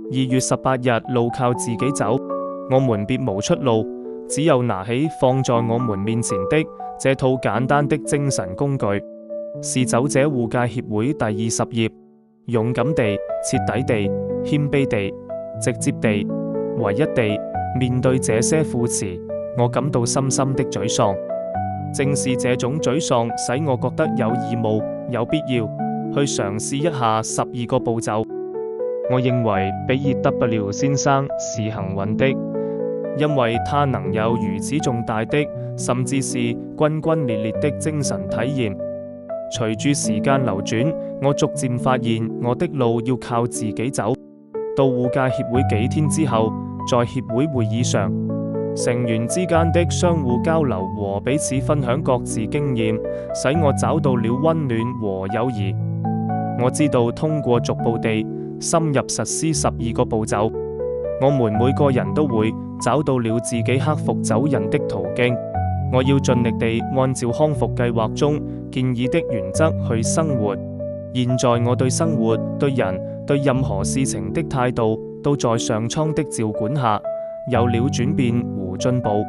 2月18日，路靠自己走，我們別無出路，只有拿起放在我們面前的這套簡單的精神工具，是走者護戒協會第20頁。勇敢地、徹底地、謙卑地、直接地、唯一地面對這些副詞，我感到深深的沮喪。正是這種沮喪使我覺得有義務、有必要去嘗試一下12個步驟。我認為比爾 W 先生是幸運的，因為他能有如此重大的，甚至是轟轟烈烈的精神體驗。隨住時間流轉，我逐漸發現我的路要靠自己走。到護戒協會幾天之後，在協會會議上，成員之間的相互交流和彼此分享各自經驗，使我找到了溫暖和友誼。我知道通過逐步地深入實施12個步驟，我們每個人都會找到了自己克服走人的途徑。我要盡力地按照康復計劃中建議的原則去生活。現在我對生活、對人、對任何事情的態度，都在上蒼的照管下有了轉變和進步。